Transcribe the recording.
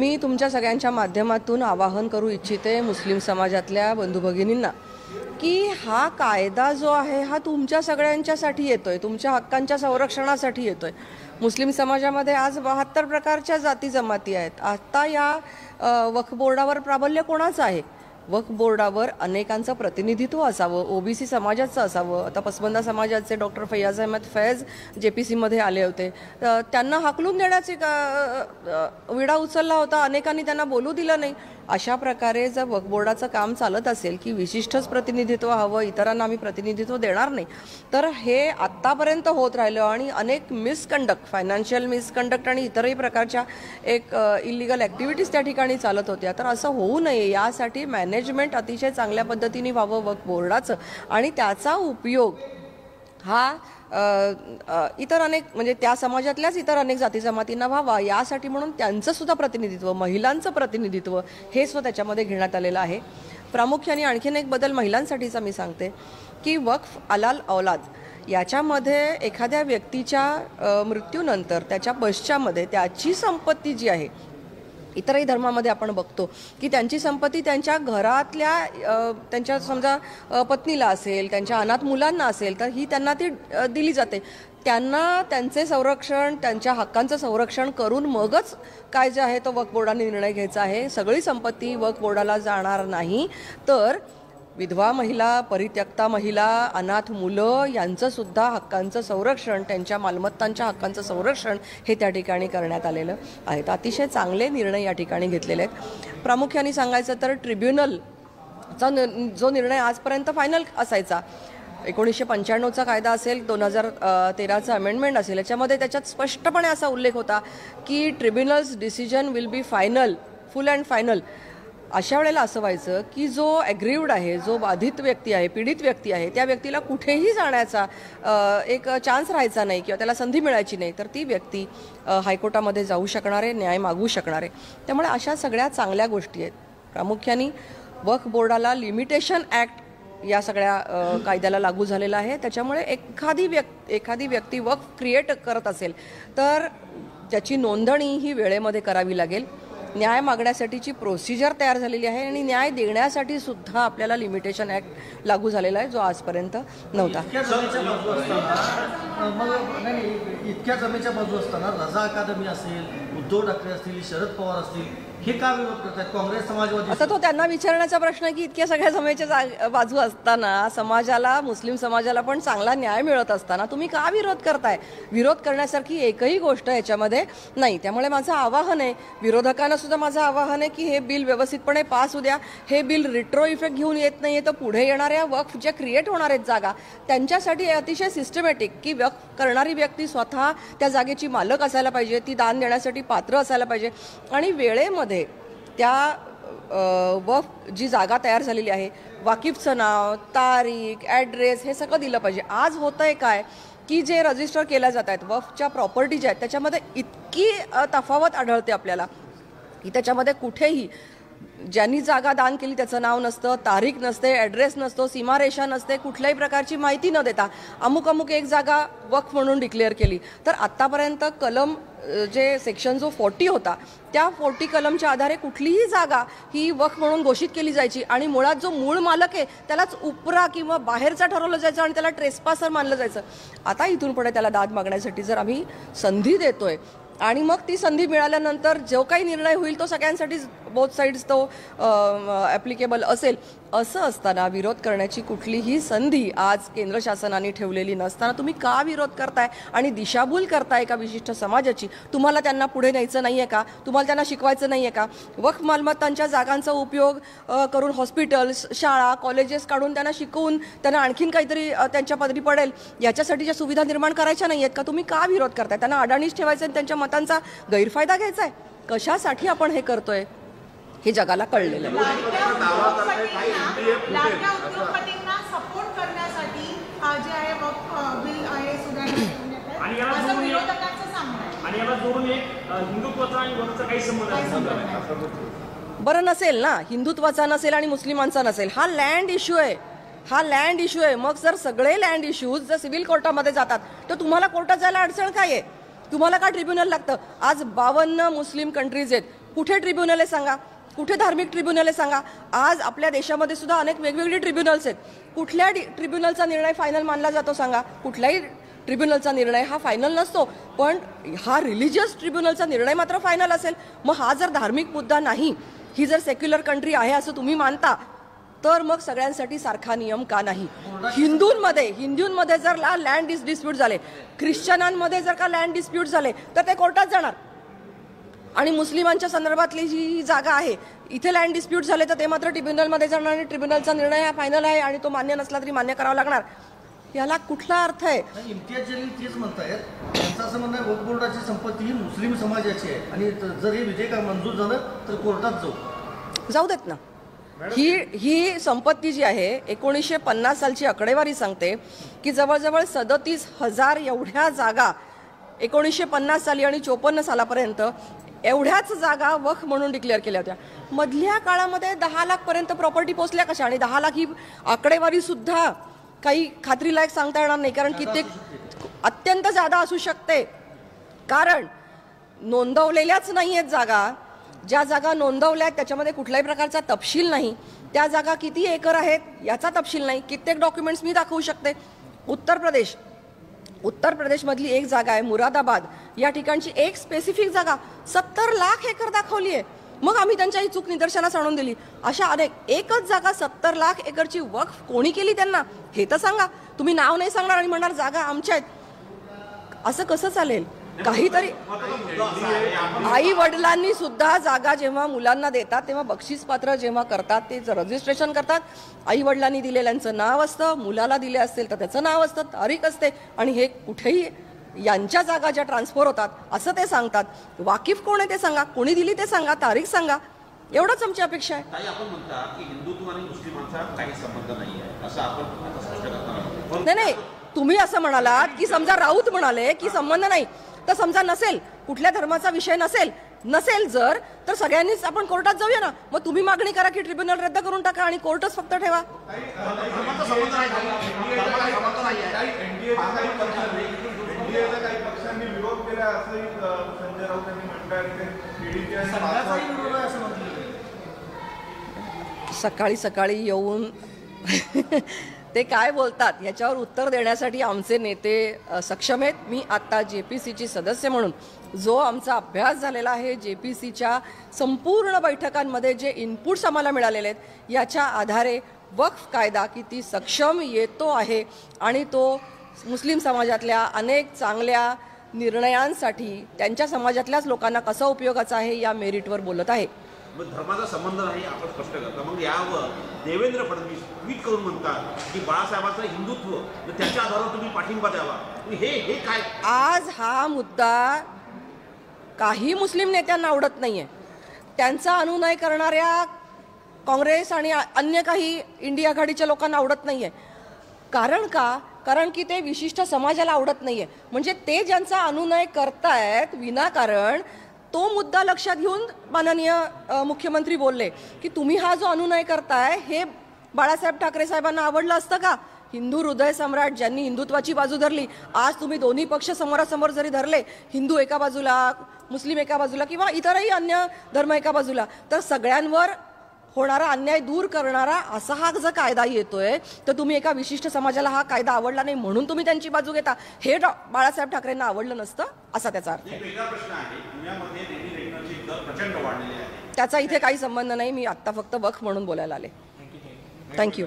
मी तुमच्या सगळ्यांच्या माध्यमातून आवाहन करू इच्छिते मुस्लिम समाजातल्या बंधू भगिनींना की हा कायदा जो आहे हा तुमच्या सगळ्यांच्यासाठी येतोय, तुमच्या हक्कांच्या संरक्षणासाठी येतोय। मुस्लिम समाजामध्ये आज 72 प्रकारच्या जाती जमाती आहेत। आता या वक्फ बोर्डावर प्राबल्य कोणाचं आहे? वक्फ बोर्डावर अनेकांचं प्रतिनिधित्व असावं, ओबीसी समाजाचं असावं। आता पसमंदा समाजाचे डॉक्टर फैयाज अहमद फैज JPC मध्ये आले होते, त्यांना हाकलून देण्याची विडा उचलला होता, अनेकांनी त्यांना बोलू दिलं नाही। अशा प्रकारे जर वक्फ बोर्डाचं काम चालत असेल की विशिष्टच प्रतिनिधित्व हवं, इतरांना आम्ही प्रतिनिधित्व देणार नाही, तर हे आत्तापर्यंत होत राहिलं आणि अनेक मिसकंडक्ट, फायनान्शियल मिसकंडक्ट आणि इतरही प्रकारच्या एक इलिगल ॲक्टिव्हिटीज त्या ठिकाणी चालत होत्या। तर असं होऊ नये यासाठी मॅनेजमेंट अतिशय चांगल्या पद्धतीने व्हावं वक्फ बोर्डाचं, आणि त्याचा उपयोग हा इतर अनेक म्हणजे त्या समाजातल्याच इतर अनेक जाती जमातींना व्हावा यासाठी म्हणून त्यांचं सुद्धा प्रतिनिधित्व, महिलांचं प्रतिनिधित्व हे सुद्धा त्याच्यामध्ये घेण्यात आलेलं आहे। प्रामुख्याने आणखीन एक बदल महिलांसाठीचा मी सांगते की वक्फ अलाल औलाद याच्यामध्ये एखाद्या व्यक्तीच्या मृत्यूनंतर त्याच्या पश्चामध्ये त्याची संपत्ती जी आहे, इतरही धर्मामध्ये आपण बघतो की त्यांची संपत्ती त्यांच्या घरातल्या त्यांच्या समजा पत्नीला असेल, त्यांच्या अनाथ मुलांना असेल, तर ही त्यांना ती दिली जाते। त्यांना त्यांचे संरक्षण, त्यांच्या हक्कांचं संरक्षण करून मगच काय जे आहे तो वक्फ बोर्डाने निर्णय घ्यायचा आहे। सगळी संपत्ती वक्फ बोर्डाला जाणार नाही, तर विधवा महिला, परित्यक्ता महिला, अनाथ मुलं यांचं सुद्धा हक्कांचं संरक्षण, त्यांच्या मालमत्तांच्या हक्कांचं संरक्षण हे त्या ठिकाणी करण्यात आलेलं आहे। तर अतिशय चांगले निर्णय या ठिकाणी घेतलेले आहेत। प्रामुख्याने सांगायचं तर ट्रिब्युनलचा जो निर्णय आजपर्यंत फायनल असायचा, 1995चा कायदा असेल, 2013चा अमेंडमेंट असेल, याच्यामध्ये त्याच्यात स्पष्टपणे असा उल्लेख होता की tribunals decision will be final, full and final. अशा वेळेला असं व्हायचं की जो ॲग्रीव्ड आहे, जो बाधित व्यक्ती आहे, पीडित व्यक्ती आहे, त्या व्यक्तीला कुठेही जाण्याचा एक चान्स राहायचा नाही किंवा त्याला संधी मिळायची नाही, तर ती व्यक्ती हायकोर्टामध्ये जाऊ शकणार आहे, न्याय मागू शकणार आहे। त्यामुळे अशा सगळ्या चांगल्या गोष्टी आहेत। प्रामुख्याने वक्फ बोर्डाला लिमिटेशन ॲक्ट या सगळ्या कायद्याला लागू झालेला आहे। त्याच्यामुळे एखादी व्यक्ती वक्फ क्रिएट करत असेल तर त्याची नोंदणी ही वेळेमध्ये करावी लागेल। न्याय मागण्यासाठीची प्रोसिजर तयार झालेली आहे आणि न्याय देण्यासाठी सुद्धा आपल्याला लिमिटेशन ॲक्ट लागू झालेला आहे, जो आजपर्यंत नव्हता। इतक्या जमेच्या बाजू असताना रजा अकादमी असेल, उद्धव ठाकरे असतील, शरद पवार असतील, हे का विरोध करतात? काँग्रेस, समाजवादी, आता तो त्यांना विचारण्याचा प्रश्न आहे की इतक्या सगळ्या जमेच्या बाजू असताना समाजाला, मुस्लिम समाजाला पण चांगला न्याय मिळत असताना तुम्ही का विरोध करताय? विरोध करण्यासारखी एकही गोष्ट याच्यामध्ये नाही। त्यामुळे माझं आवाहन आहे, विरोधकांना सुद्धा माझं आवाहन आहे की हे बिल व्यवस्थितपणे पास होऊ द्या। हे बिल रिट्रो इफेक्ट घेऊन येत नाहीये, तर पुढे येणाऱ्या वक्फ ज्या क्रिएट होणार आहेत जागा, त्यांच्यासाठी अतिशय सिस्टमॅटिक की वक्फ करणारी व्यक्ती स्वतः त्या जागेची मालक असायला पाहिजे, ती दान देण्यासाठी पात्र असायला पाहिजे, आणि वेळेमध्ये त्या वक्फ जी जागा तयार झालेली आहे, वाकिफचं नाव, तारीख, ॲड्रेस हे सगळं दिलं पाहिजे। आज होतंय काय की जे रजिस्टर केल्या जात आहेत वक्फच्या प्रॉपर्टी ज्या आहेत त्याच्यामध्ये इतकी तफावत आढळते आपल्याला की त्याच्यामध्ये कुठेही ज्यांनी जागा दान केली त्याचं नाव नसतं, तारीख नसते, ॲड्रेस नसतो, सीमारेषा नसते, कुठल्याही प्रकारची माहिती न देता अमुक एक जागा वक्फ म्हणून डिक्लेअर केली। तर आत्तापर्यंत कलम जे सेक्शन जो 40 होता, त्या 40 कलमच्या आधारे कुठलीही जागा ही वक्फ म्हणून घोषित केली जायची आणि मुळात जो मूळ मालक आहे त्यालाच उपरा किंवा बाहेरचा ठरवलं जायचं आणि त्याला ट्रेसपासर मानलं जायचं। आता इथून पुढे त्याला दाद मागण्यासाठी जर आम्ही संधी देतोय आणि मग ती संधी मिळाल्यानंतर जो काही निर्णय होईल तो सगळ्यांसाठीच, बोथ साईड्स तो ॲप्लिकेबल असेल, असं असताना विरोध करण्याची कुठलीही संधी आज केंद्र शासनाने ठेवलेली नसताना तुम्ही का विरोध करताय आणि दिशाभूल करताय एका विशिष्ट समाजाची? तुम्हाला त्यांना पुढे न्यायचं नाही आहे का? तुम्हाला त्यांना शिकवायचं नाही आहे का? वक्फ मालमत्तांच्या जागांचा उपयोग करून हॉस्पिटल्स, शाळा, कॉलेजेस काढून त्यांना शिकवून त्यांना आणखीन काहीतरी त्यांच्या पदरी पडेल याच्यासाठीच्या सुविधा निर्माण करायच्या नाही आहेत का? तुम्ही का विरोध करताय? त्यांना अडाणीच ठेवायचं आणि त्यांच्या मतांचा गैरफायदा घ्यायचा आहे? कशासाठी आपण हे करतोय हे जगाला कळलेलं आहे। बरं नसेल ना, हिंदुत्वाचा नसेल आणि मुस्लिमांचा नसेल, हा लँड इश्यू आहे, हा लँड इश्यू आहे। मग जर सगळे लँड इश्यूज जर सिव्हिल कोर्टामध्ये जातात तर तुम्हाला कोर्टात जायला अडचण काय आहे? तुम्हाला का ट्रिब्युनल लागतं? आज 52 मुस्लिम कंट्रीज आहेत, कुठे ट्रिब्युनल आहे सांगा, कुठे धार्मिक ट्रिब्युनल आहे सांगा. आज आपल्या देशामध्ये सुद्धा अनेक वेगवेगळी ट्रिब्युनल्स आहेत. कुठल्या ट्रिब्युनलचा निर्णय फायनल मानला जातो सांगा? कुठल्याही ट्रिब्युनलचा निर्णय हा फायनल नसतो, पण हा रिलिजियस ट्रिब्युनलचा निर्णय मात्र फायनल असेल. मग हा जर धार्मिक मुद्दा नाही, ही जर सेक्युलर कंट्री आहे असं तुम्ही मानता, तर मग सगळ्यांसाठी सारखा नियम का नाही? हिंदूंमध्ये जर लँड डिस्प्यूट झाले, ख्रिश्चनांमध्ये जर का लँड डिस्प्यूट झाले, तर ते कोर्टात जाणार. आणि मुस्लिमांच्या संदर्भातली जी जागा आहे, इथे लँड डिस्प्यूट झाले तर ते मात्र ट्रिब्युनलमध्ये जाणार आणि ट्रिब्युनलचा निर्णय हा फायनल आहे आणि तो मान्य नसला तरी मान्य करावा लागणार. याला कुठला अर्थ आहे? इम्तियाज जलील तेच म्हणतायत. त्यांचं असं म्हणणं आहे वक्फ बोर्डाची संपत्ती ही मुस्लिम समाजाची आहे आणि जर हे विधेयक मंजूर झालं तर कोर्टात जाऊ देत ना. ही संपत्ती जी आहे 1950 सालची आकडेवारी सांगते की जवळजवळ 37,000 एवढ्या जागा 1950 साली आणि 54 सालापर्यंत एवढ्याच जागा वक्फ म्हणून डिक्लेअर केल्या होत्या. मधल्या काळामध्ये 10 लाख पर्यंत प्रॉपर्टी पोहोचल्या कशा? आणि 10 लाख ही आकडेवारी सुद्धा काही खात्रीलायक सांगता येणार नाही, कारण कित्येक अत्यंत जादा असू शकते. कारण नोंदवलेल्याच नाही आहेत जागा. ज्या जागा नोंदवल्या आहेत त्याच्यामध्ये कुठल्याही प्रकारचा तपशील नाही. त्या जागा किती एकर आहेत याचा तपशील नाही. कित्येक डॉक्युमेंट्स मी दाखवू शकते. उत्तर प्रदेशमधली एक जागा आहे मुरादाबाद, या ठिकाणची एक स्पेसिफिक जागा 70 लाख एकर दाखवली आहे. मग आम्ही त्यांच्या ही चूक निदर्शनास आणून दिली. अशा अनेक एकच जागा 70 लाख एकरची वक्फ कोणी केली त्यांना हे तर सांगा. तुम्ही नाव नाही सांगणार आणि म्हणणार जागा आमच्या आहेत. असं कसं चालेल? काहीतरी आई वडिलांनी सुद्धा जागा जेव्हा मुलांना देतात तेव्हा बक्षीस पात्र जेव्हा करतात ते रजिस्ट्रेशन करतात, आई वडिलांनी दिलेल्यांचं नाव असतं, मुलाला दिले असतील तर त्याचं नाव असतं, तारीख असते आणि हे कुठेही यांच्या जागा ज्या ट्रान्सफर होतात असं ते सांगतात. वाकिफ कोण आहे ते सांगा, कोणी दिली ते सांगा, तारीख सांगा. एवढंच आमची अपेक्षा आहे. आपण म्हणता की हिंदुत्व आणि मुस्लिमांचा काही संबंध नाही आहे असं आपण स्पष्ट करताना नाही, तुम्ही असं म्हणालात की समजा राऊत म्हणाले की संबंध नाही, तर समजा नसेल, कुठल्या धर्माचा विषय नसेल जर, तर सगळ्यांनीच आपण कोर्टात जाऊया ना. मग तुम्ही मागणी करा की ट्रिब्युनल रद्द करून टाका आणि कोर्टच फक्त ठेवा. सकाळी येऊन ते काय बोलतात याच्यावर उत्तर देण्यासाठी आमचे नेते सक्षम आहेत. मी आता JPCची सदस्य म्हणून जो आमचा अभ्यास झालेला आहे, JPCच्या संपूर्ण बैठकांमध्ये जे इनपुट्स आम्हाला मिळालेले आहेत, याच्या आधारे वक्फ कायदा किती सक्षम येतो आहे आणि तो मुस्लिम समाजातल्या अनेक चांगल्या निर्णयांसाठी त्यांच्या समाजातल्याच लोकांना कसा उपयोगाचा आहे या मेरिटवर बोलत आहे. मग धर्माचा संबंध नाही आपण स्पष्ट करता. मग यावर देवेंद्र फडणवीस ट्विट करून म्हणतात की बाळासाहेबांचं हिंदुत्व त्याच्या आधारावर तुम्ही पाठिंबा द्यावा. हे काय? आज हा मुद्दा काही मुस्लिम नेत्यांना आवडत नाहीये. त्यांचा अनुनय करणाऱ्या काँग्रेस आणि अन्य काही इंडिया आघाडीच्या लोकांना आवडत नाहीये. कारण की ते विशिष्ट समाजाला आवडत नाहीये. म्हणजे ते ज्यांचा अनुनय करतायत विनाकारण तो मुद्दा लक्षात घेऊन माननीय मुख्यमंत्री बोलले की तुम्ही हा जो अनुनय करताय हे बाळासाहेब ठाकरे साहेबांना आवडलं असतं का? हिंदू हृदय सम्राट ज्यांनी हिंदुत्वाची बाजू धरली, आज तुम्ही दोन्ही पक्ष समोरासमोर जरी धरले, हिंदू एका बाजूला, मुस्लिम एका बाजूला किंवा इतरही अन्य धर्म एका बाजूला, तर सगळ्यांवर होणारा अन्याय दूर करणारा असा हा जर कायदा येतोय तर तुम्ही एका विशिष्ट समाजाला हा कायदा आवडला नाही म्हणून तुम्ही त्यांची बाजू घेता. हे बाळासाहेब ठाकरेंना आवडलं नसतं असा त्याचा अर्थ आहे. त्याचा इथे काही संबंध नाही. मी आत्ता फक्त वक्फ म्हणून बोलायला आले. थँक्यू.